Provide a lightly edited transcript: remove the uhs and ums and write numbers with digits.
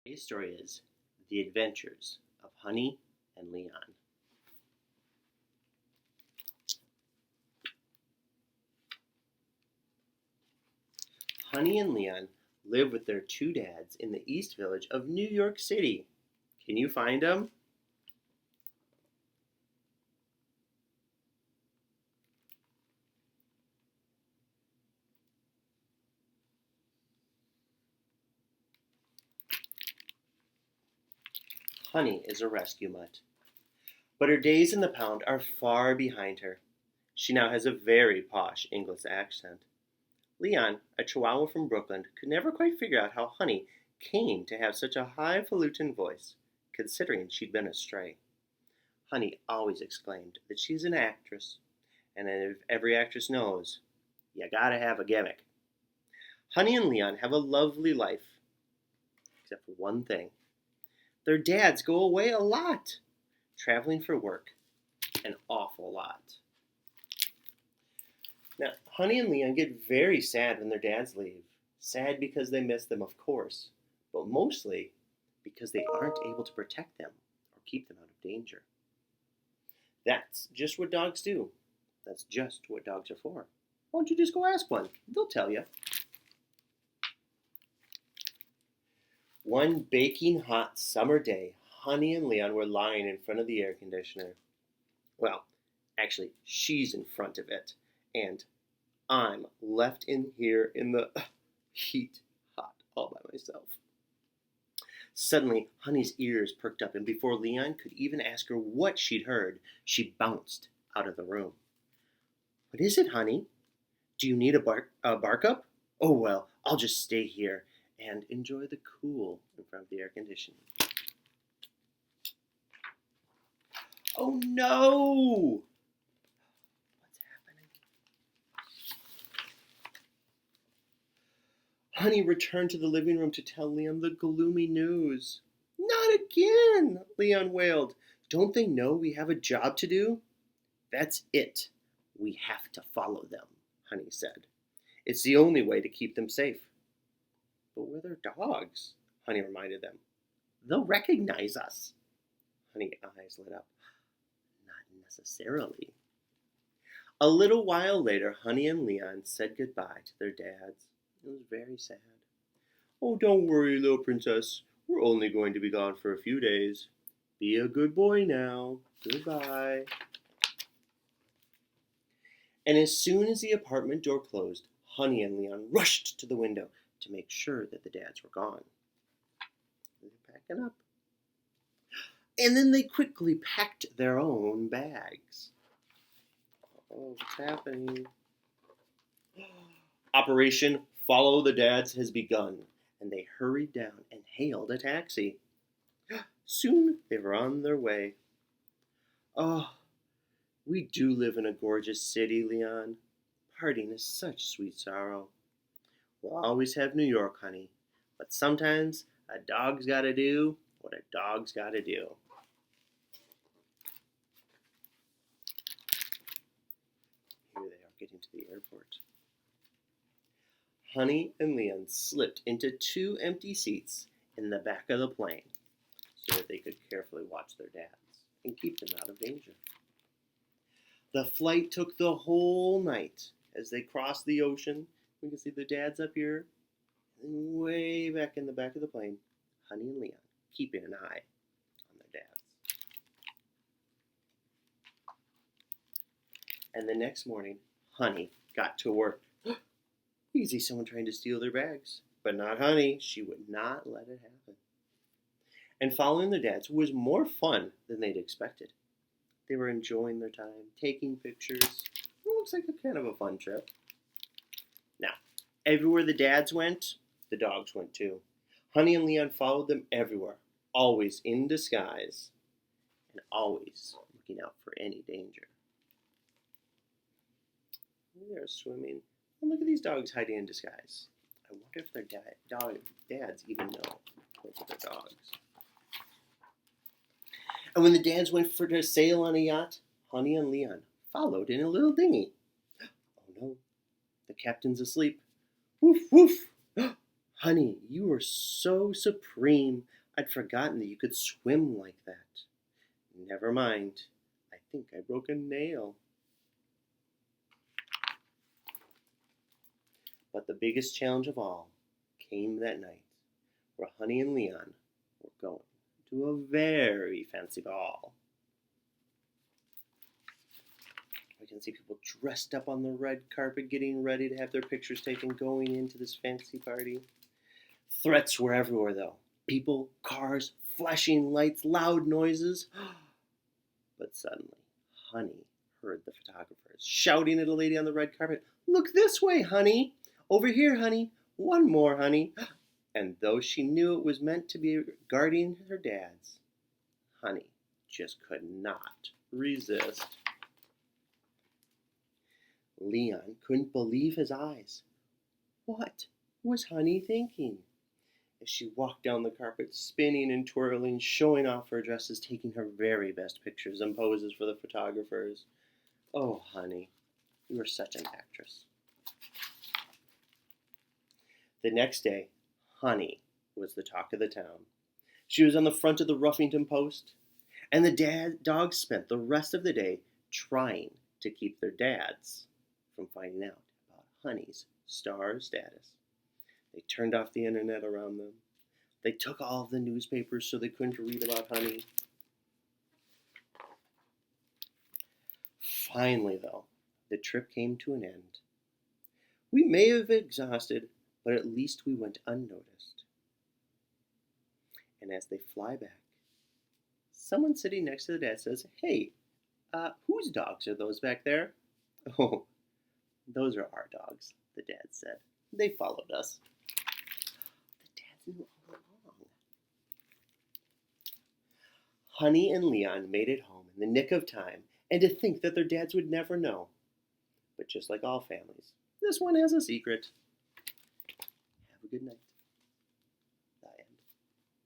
Today's story is The Adventures of Honey and Leon. Honey and Leon live with their two dads in the East Village of New York City. Can you find them? Honey is a rescue mutt, but her days in the pound are far behind her. She now has a very posh English accent. Leon, a Chihuahua from Brooklyn, could never quite figure out how Honey came to have such a highfalutin voice, considering she'd been a stray. Honey always exclaimed that she's an actress, and if every actress knows, you gotta have a gimmick. Honey and Leon have a lovely life, except for one thing. Their dads go away a lot, traveling for work, an awful lot. Now, Honey and Leon get very sad when their dads leave. Sad because they miss them, of course, but mostly because they aren't able to protect them or keep them out of danger. That's just what dogs do. That's just what dogs are for. Why don't you just go ask one? They'll tell you. One baking hot summer day, Honey and Leon were lying in front of the air conditioner. Well, actually, she's in front of it, and I'm left in here in the heat, hot, all by myself. Suddenly, Honey's ears perked up, and before Leon could even ask her what she'd heard, she bounced out of the room. What is it, Honey? Do you need a bark up? Oh, well, I'll just stay here and enjoy the cool in front of the air conditioning. Oh no! What's happening? Honey returned to the living room to tell Leon the gloomy news. Not again, Leon wailed. Don't they know we have a job to do? That's it. We have to follow them, Honey said. It's the only way to keep them safe. But we're their dogs, Honey reminded them. They'll recognize us. Honey's eyes lit up. Not necessarily. A little while later, Honey and Leon said goodbye to their dads. It was very sad. Oh, don't worry, little princess. We're only going to be gone for a few days. Be a good boy now. Goodbye. And as soon as the apartment door closed, Honey and Leon rushed to the window to make sure that the dads were gone. They're packing up. And then they quickly packed their own bags. Oh, what's happening? Operation Follow the Dads has begun, and they hurried down and hailed a taxi. Soon they were on their way. Oh, we do live in a gorgeous city, Leon. Parting is such sweet sorrow. We'll always have New York, Honey, but sometimes a dog's gotta do what a dog's gotta do. Here they are getting to the airport. Honey and Leon slipped into two empty seats in the back of the plane so that they could carefully watch their dads and keep them out of danger. The flight took the whole night. As they crossed the ocean, we can see the dads up here, and way back in the back of the plane, Honey and Leon keeping an eye on their dads. And the next morning, Honey got to work. You can see someone trying to steal their bags, but not Honey. She would not let it happen. And following their dads was more fun than they'd expected. They were enjoying their time, taking pictures. It looks like a kind of a fun trip. Now, everywhere the dads went, the dogs went too. Honey and Leon followed them everywhere, always in disguise, and always looking out for any danger. They're swimming. Oh, look at these dogs hiding in disguise. I wonder if their dads even know those are their dogs. And when the dads went for to sail on a yacht, Honey and Leon followed in a little dinghy. Oh no, the captain's asleep. Woof, woof. Honey, you were were so supreme. I'd forgotten that you could swim like that. Never mind. I think I broke a nail. But the biggest challenge of all came that night, where Honey and Leon were going to a very fancy ball. We can see people dressed up on the red carpet getting ready to have their pictures taken going into this fancy party. Threats were everywhere, though. People, cars, flashing lights, loud noises. But suddenly, Honey heard the photographers shouting at a lady on the red carpet, "Look this way, Honey! Over here, Honey! One more, Honey!" And though she knew it was meant to be guarding her dad's, Honey just could not resist. Leon couldn't believe his eyes. What was Honey thinking? As she walked down the carpet, spinning and twirling, showing off her dresses, taking her very best pictures and poses for the photographers. Oh, Honey, you are such an actress. The next day, Honey was the talk of the town. She was on the front of the Ruffington Post, and the dogs spent the rest of the day trying to keep their dads from finding out about Honey's star status. They turned off the internet around them. They took all of the newspapers so they couldn't read about Honey. Finally, though, the trip came to an end. We may have been exhausted, but at least we went unnoticed. And as they fly back, someone sitting next to the dad says, "Hey, whose dogs are those back there?" "Oh, those are our dogs," the dad said. "They followed us." The dads knew all along. Honey and Leon made it home in the nick of time, and to think that their dads would never know. But just like all families, this one has a secret. Have a good night.